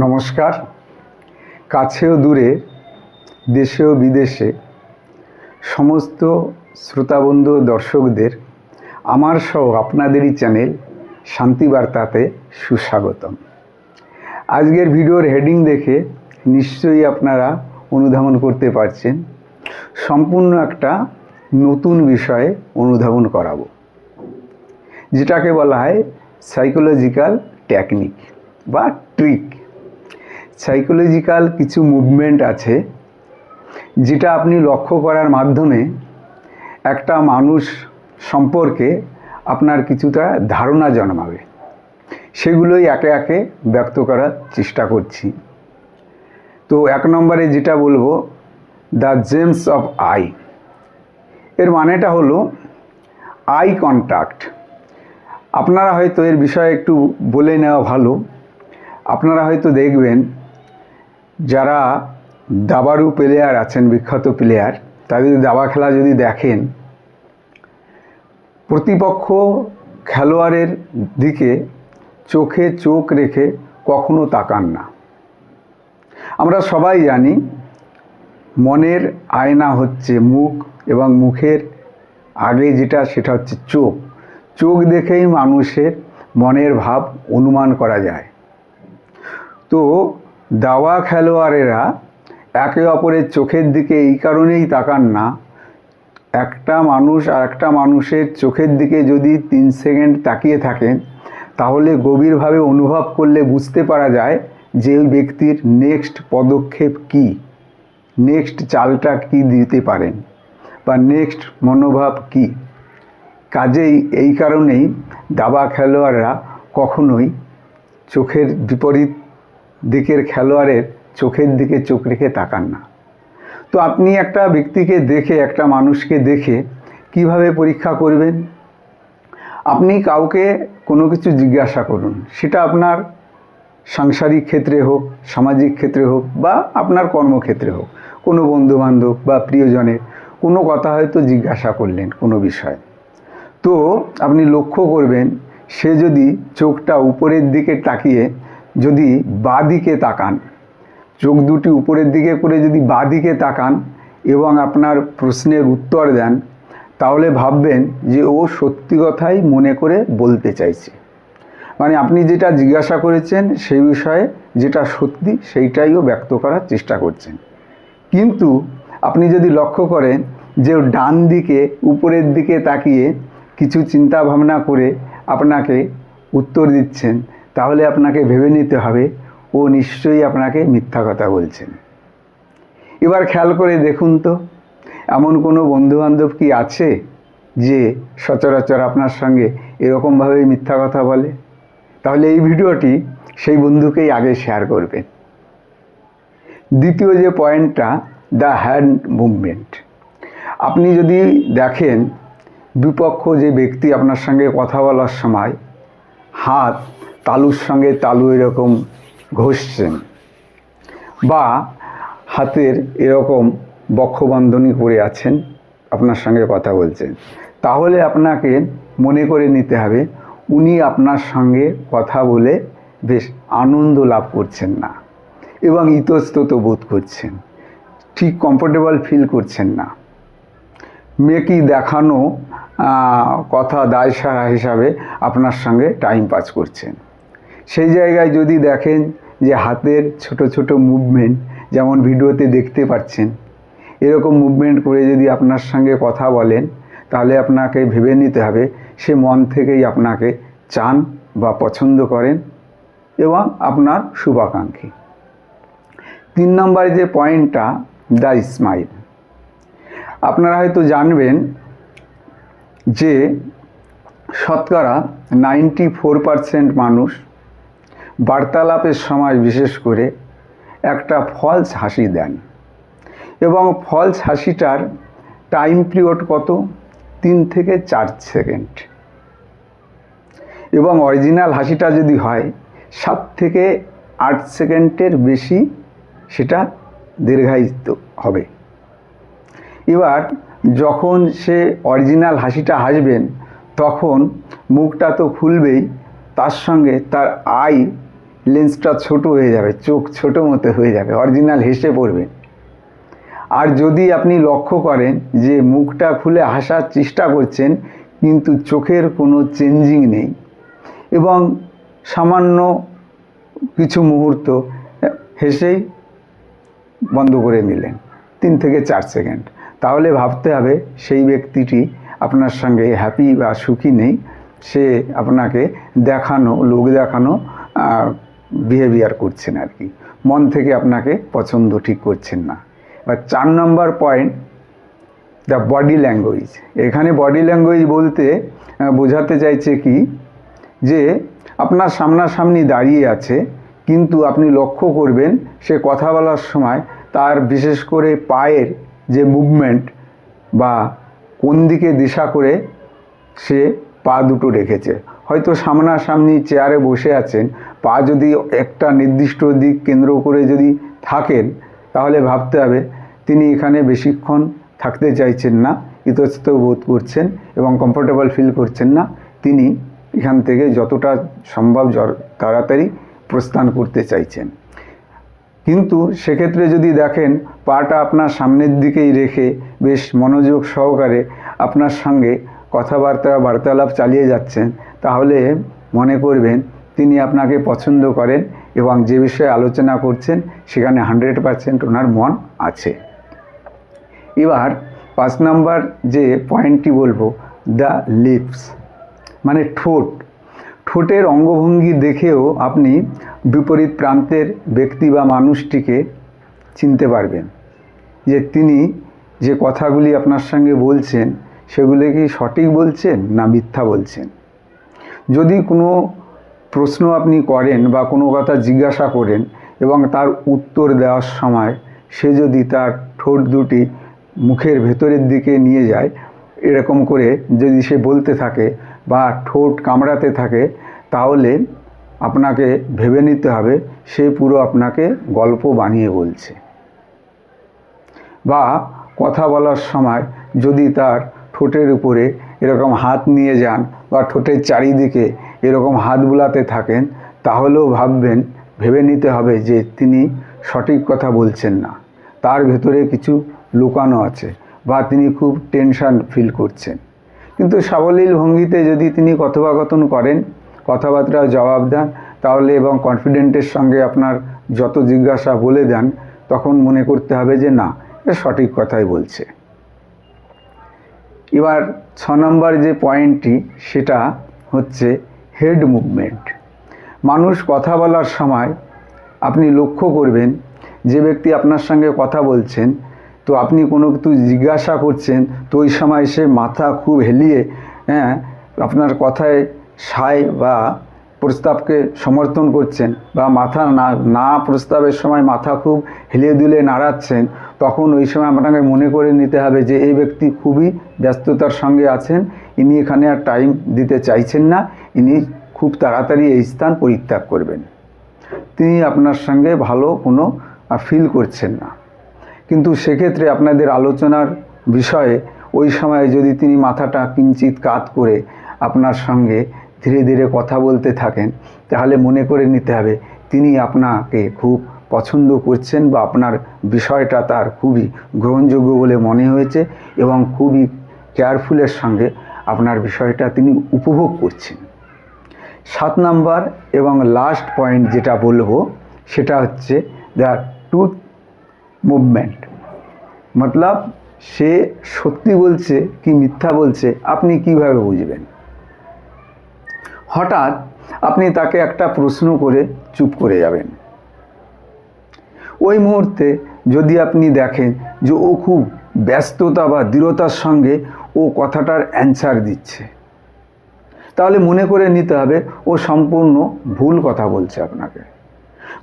নমস্কার। কাছেও দূরে, দেশে ও বিদেশে সমস্ত শ্রোতাবন্ধু দর্শকদের আমার সহ আপনাদেরই চ্যানেল শান্তিবার্তাতে সুস্বাগতম। আজকের ভিডিওর হেডিং দেখে নিশ্চয়ই আপনারা অনুধাবন করতে পারছেন, সম্পূর্ণ একটা নতুন বিষয়ে অনুধাবন করাবো, যেটাকে বলা হয় সাইকোলজিক্যাল টেকনিক বা ট্রিক। সাইকোলজিক্যাল কিছু মুভমেন্ট আছে যেটা আপনি লক্ষ্য করার মাধ্যমে একটা মানুষ সম্পর্কে আপনার কিছুটা ধারণা জন্মাবে। সেগুলোই একে একে ব্যক্ত করার চেষ্টা করছি। তো 1 নম্বরে যেটা বলবো, দ্য জেমস অফ আই। এর মানেটা হলো আই কন্ট্যাক্ট। আপনারা হয়তো এর বিষয়ে একটু বলে নেওয়া ভালো। আপনারা হয়তো দেখবেন যারা দাবাড়ু প্লেয়ার আছেন, বিখ্যাত প্লেয়ার, তাদের দাবা খেলা যদি দেখেন, প্রতিপক্ষ খেলোয়াড়ের দিকে চোখে চোখ রেখে কখনো তাকান না। আমরা সবাই জানি মনের আয়না হচ্ছে মুখ, এবং মুখের আগে যেটা সেটা হচ্ছে চোখ। চোখ দেখেই মানুষের মনের ভাব অনুমান করা যায়। তো দাবা খেলোয়াড়েরা একে অপরের চোখের দিকে এই কারণেই তাকান না। একটা মানুষ আর একটা মানুষের চোখের দিকে যদি 3 সেকেন্ড তাকিয়ে থাকেন, তাহলে গভীরভাবে অনুভব করলে বুঝতে পারা যায় যে ওই ব্যক্তির নেক্সট পদক্ষেপ কী, নেক্সট চালটা কী দিতে পারেন, বা নেক্সট মনোভাব কী। কাজেই এই কারণেই দাবা খেলোয়াড়রা কখনোই চোখের বিপরীত দিকের খেলোয়াড়ের চোখের দিকে চোখ রেখে তাকান না। তো আপনি একটা ব্যক্তিকে দেখে, একটা মানুষকে দেখে কিভাবে পরীক্ষা করবেন? আপনি কাউকে কোনো কিছু জিজ্ঞাসা করুন, সেটা আপনার সাংসারিক ক্ষেত্রে হোক, সামাজিক ক্ষেত্রে হোক, বা আপনার কর্মক্ষেত্রে হোক। কোনো বন্ধুবান্ধব বা প্রিয়জনের কোনো কথা হয়তো জিজ্ঞাসা করলেন কোনো বিষয়। তো আপনি লক্ষ্য করবেন, সে যদি চোখটা উপরের দিকে তাকিয়ে যদি বাঁ দিকে তাকান, চোখ দুটি উপরের দিকে করে যদি বাঁ দিকে তাকান এবং আপনার প্রশ্নের উত্তর দেন, তাহলে ভাববেন যে ও সত্যি কথাই মনে করে বলতে চাইছে। মানে আপনি যেটা জিজ্ঞাসা করেছেন সেই বিষয়ে যেটা সত্যি সেইটাইও ব্যক্ত করার চেষ্টা করছেন। কিন্তু আপনি যদি লক্ষ্য করেন যে ডান দিকে উপরের দিকে তাকিয়ে কিছু চিন্তা ভাবনা করে আপনাকে উত্তর দিচ্ছেন, তাহলে আপনাকে ভেবে নিতে হবে ও নিশ্চয়ই আপনাকে মিথ্যা কথা বলছেন। এবার খেয়াল করে দেখুন তো, এমন কোনো বন্ধুবান্ধব কি আছে যে সচরাচর আপনার সঙ্গে এরকমভাবে মিথ্যা কথা বলে? তাহলে এই ভিডিওটি সেই বন্ধুকেই আগে শেয়ার করবেন। দ্বিতীয় যে পয়েন্টটা, দ্য হ্যান্ড মুভমেন্ট। আপনি যদি দেখেন বিপক্ষ যে ব্যক্তি আপনার সঙ্গে কথা বলার সময় হাত তালুর সঙ্গে তালু এরকম ঘষছেন, বা হাতের এরকম বক্ষবন্ধনী করে আছেন, আপনার সঙ্গে কথা বলছেন, তাহলে আপনাকে মনে করে নিতে হবে উনি আপনার সঙ্গে কথা বলে বেশ আনন্দ লাভ করছেন না, এবং ইতস্তত বোধ করছেন, ঠিক কমফোর্টেবল ফিল করছেন না। মেকি দেখানো কথা দায়সারা হিসাবে আপনার সঙ্গে টাইম পাস করছেন। সেই জায়গায় যদি দেখেন যে হাতের ছোট ছোট মুভমেন্ট, যেমন ভিডিওতে দেখতে পাচ্ছেন, এরকম মুভমেন্ট করে যদি আপনার সঙ্গে কথা বলেন, তাহলে আপনাকে ভেবে নিতে হবে সে মন থেকেই আপনাকে চান বা পছন্দ করেন এবং আপনার শুভাকাঙ্ক্ষী। 3 নম্বরে যে পয়েন্টটা, দ্য স্মাইল। আপনারা হয়তো জানবেন যে শতকরা 94% মানুষ বার্তালাপের সময় বিশেষ করে একটা ফলস হাসি দেন, এবং ফলস হাসিটার টাইম পিরিয়ড কত? 3 থেকে 4 সেকেন্ড, এবং অরিজিনাল হাসিটা যদি হয় 7 থেকে 8 সেকেন্ডের বেশি সেটা দীর্ঘায়িত হবে। এবার যখন সে অরিজিনাল হাসিটা হাসবেন, তখন মুখটা তো খুলবেই, তার সঙ্গে তার আই লেন্সটা ছোট হয়ে যাবে, চোখ ছোটো মতো হয়ে যাবে, অরিজিনাল হেসে পড়বেন। আর যদি আপনি লক্ষ্য করেন যে মুখটা খুলে হাসার চেষ্টা করছেন কিন্তু চোখের কোনো চেঞ্জিং নেই এবং সামান্য কিছু মুহূর্ত হেসেই বন্ধ করে নিলেন 3 থেকে 4 সেকেন্ড, তাহলে ভাবতে হবে সেই ব্যক্তিটি আপনার সঙ্গে হ্যাপি বা সুখী নেই, সে আপনাকে লোক দেখানো বিহেভিয়ার করছেন আর কি, মন থেকে আপনাকে পছন্দ ঠিক করছেন না। এবার 4 নম্বর পয়েন্ট, দ্য বডি ল্যাঙ্গুয়েজ। এখানে বডি ল্যাঙ্গুয়েজ বলতে বোঝাতে চাইছে কি, যে আপনার সামনাসামনি দাঁড়িয়ে আছে কিন্তু আপনি লক্ষ্য করবেন সে কথা বলার সময় তার বিশেষ করে পায়ের যে মুভমেন্ট বা কোন দিকে দিশা করে সে পা দুটো রেখেছে। হয়তো সামনাসামনি চেয়ারে বসে আছেন, পা যদি একটা নির্দিষ্ট দিক কেন্দ্র করে যদি থাকেন তাহলে ভাবতে হবে তিনি এখানে বেশিক্ষণ থাকতে চাইছেন না, ইতস্তত বোধ করছেন এবং কমফোর্টেবল ফিল করছেন না, তিনি এখান থেকে যতটা সম্ভব তাড়াতাড়ি প্রস্থান করতে চাইছেন। কিন্তু সেক্ষেত্রে যদি দেখেন পাটা আপনার সামনের দিকেই রেখে বেশ মনোযোগ সহকারে আপনার সঙ্গে বার্তালাপ চালিয়ে যাচ্ছেন, তাহলে মনে করবেন তিনি আপনাকে পছন্দ করেন এবং যে বিষয়ে আলোচনা করছেন সেখানে 100% ওনার মন আছে। এবার 5 নম্বর যে পয়েন্টটি বলবো, দ্য লিপস, মানে ঠোঁটের অঙ্গভঙ্গি দেখেও আপনি বিপরীত প্রান্তের ব্যক্তি বা মানুষটিকে চিনতে পারবেন যে তিনি যে কথাগুলি আপনার সঙ্গে বলছেন সেগুলি কি সঠিক বলছেন না মিথ্যা বলছেন। যদি কোনো প্রশ্ন আপনি করেন বা কোনো কথা জিজ্ঞাসা করেন এবং তার উত্তর দেওয়ার সময় সে যদি তার ঠোঁট দুটি মুখের ভেতরের দিকে নিয়ে যায়, এরকম করে যদি সে বলতে থাকে বা ঠোঁট কামড়াতে থাকে, তাহলে আপনাকে ভেবে নিতে হবে সে পুরো আপনাকে গল্প বানিয়ে বলছে। বা কথা বলার সময় যদি তার ঠোঁটের উপরে এরকম হাত নিয়ে যান বা ঠোঁটের চারিদিকে এরকম হাত বুলাতে থাকেন, তাহলেও ভেবে নিতে হবে যে তিনি সঠিক কথা বলছেন না, তার ভেতরে কিছু লুকানো আছে বা তিনি খুব টেনশন ফিল করছেন। কিন্তু সাবলীল ভঙ্গিতে যদি তিনি কথোপকথন করেন, কথাবার্তা জবাব দেন, তাহলে এবং কনফিডেন্টের সঙ্গে আপনার যত জিজ্ঞাসা বলে দেন, তখন মনে করতে হবে যে না, এ সঠিক কথাই বলছে। এবার 6 নম্বর যে পয়েন্টটি সেটা হচ্ছে হেড মুভমেন্ট। মানুষ কথা বলার সময় আপনি লক্ষ্য করবেন যে ব্যক্তি আপনার সঙ্গে কথা বলছেন, তো আপনি কোনো কিছু জিজ্ঞাসা করছেন, তো ওই সময় সে মাথা খুব হেলিয়ে আপনার কথায় সায় বা প্রস্তাবকে সমর্থন করছেন বা মাথা না প্রস্তাবের সময় মাথা খুব হেলিয়ে দুলে নাড়াচ্ছেন, তখন ওই সময় আপনাকে মনে করে নিতে হবে যে এই ব্যক্তি খুবই ব্যস্ততার সঙ্গে আছেন, ইনি এখানে আর টাইম দিতে চাইছেন না, ইনি খুব তাড়াতাড়ি এই স্থান পরিত্যাগ করবেন, তিনি আপনার সঙ্গে ভালো কোনো ফিল করছেন না। কিন্তু সেক্ষেত্রে আপনাদের আলোচনার বিষয়ে ওই সময় যদি তিনি মাথাটা কিঞ্চিত কাত করে আপনার সঙ্গে ধীরে ধীরে কথা বলতে থাকেন, তাহলে মনে করে নিতে হবে তিনি আপনাকে খুব পছন্দ করছেন বা আপনার বিষয়টা তার খুবই গ্রহণযোগ্য বলে মনে হয়েছে এবং খুবই কেয়ারফুলের সঙ্গে আপনার বিষয়টা তিনি উপভোগ করছেন। 7 নম্বর এবং লাস্ট পয়েন্ট যেটা বলবো সেটা হচ্ছে দ্য টুথ মুভমেন্ট, মতলব সে সত্যি বলছে কি মিথ্যা বলছে আপনি কিভাবে বুঝবেন। হঠাৎ আপনি তাকে একটা প্রশ্ন করে চুপ করে যাবেন, ওই মুহূর্তে যদি আপনি দেখেন যে ও খুব ব্যস্ততা বা দৃঢ়তার সঙ্গে ও কথাটার অ্যান্সার দিচ্ছে, তাহলে মনে করে নিতে হবে ও সম্পূর্ণ ভুল কথা বলছে আপনাকে।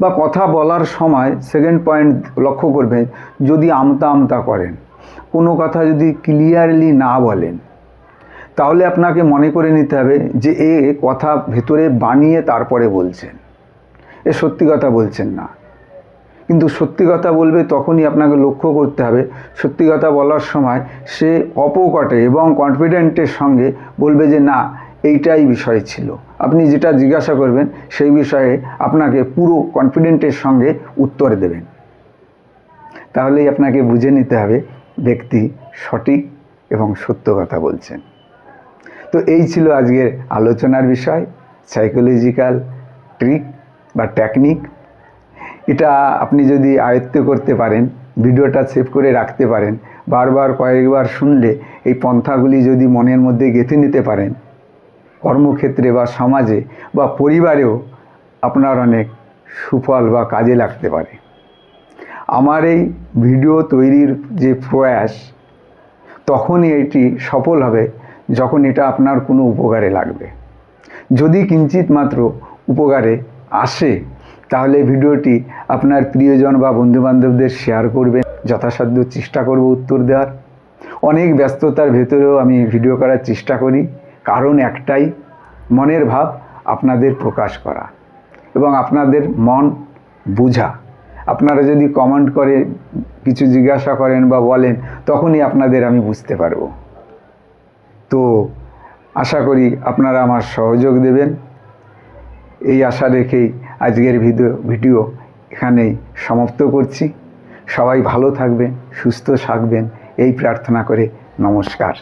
বা কথা বলার সময় সেকেন্ড পয়েন্ট লক্ষ্য করবেন, যদি আমতা আমতা করেন, কোনো কথা যদি ক্লিয়ারলি না বলেন, তাহলে আপনাকে মনে করে নিতে হবে যে এ কথা ভেতরে বানিয়ে তারপরে বলছেন, এ সত্যি কথা বলছেন না। কিন্তু সত্যি কথা বলবে তখনই আপনাকে লক্ষ্য করতে হবে সত্যি কথা বলার সময় সে অপকটে এবং কনফিডেন্টের সঙ্গে বলবে যে না এইটাই বিষয় ছিল, আপনি যেটা জিজ্ঞাসা করবেন সেই বিষয়ে আপনাকে পুরো কনফিডেন্টের সঙ্গে উত্তর দেবেন। তাহলেই আপনাকে বুঝে নিতে হবে ব্যক্তি সঠিক এবং সত্য কথা বলছেন। তো এই ছিল আজকের আলোচনার বিষয়, সাইকোলজিক্যাল ট্রিক বা টেকনিক। এটা আপনি যদি আয়ত্ত করতে পারেন, ভিডিওটা সেভ করে রাখতে পারেন, বারবার কয়েকবার শুনলে এই পন্থাগুলি যদি মনের মধ্যে গেঁথে নিতে পারেন, কর্মক্ষেত্রে বা সমাজে বা পরিবারেও আপনার অনেক সুফল বা কাজে লাগতে পারে। আমার এই ভিডিও তৈরির যে প্রয়াস, তখনই এটি সফল হবে যখন এটা আপনার কোনো উপকারে লাগবে। যদি কিঞ্চিত মাত্র উপকারে আসে, তাহলে ভিডিওটি আপনার প্রিয়জন বা বন্ধুবান্ধবদের শেয়ার করবেন। যথাসাধ্য চেষ্টা করব উত্তর দেওয়ার। অনেক ব্যস্ততার ভেতরেও আমি ভিডিও করার চেষ্টা করি, কারণ একটাই, মনের ভাব আপনাদের প্রকাশ করা এবং আপনাদের মন বোঝা। আপনারা যদি কমেন্ট করে কিছু জিজ্ঞাসা করেন বা বলেন, তখনই আপনাদের আমি বুঝতে পারব। তো আশা করি আপনারা আমার সহযোগ দেবেন। এই আশা রেখেই আজকের ভিডিও এখানেই সমাপ্ত করছি। সবাই ভালো থাকবেন, সুস্থ থাকবেন, এই প্রার্থনা করে নমস্কার।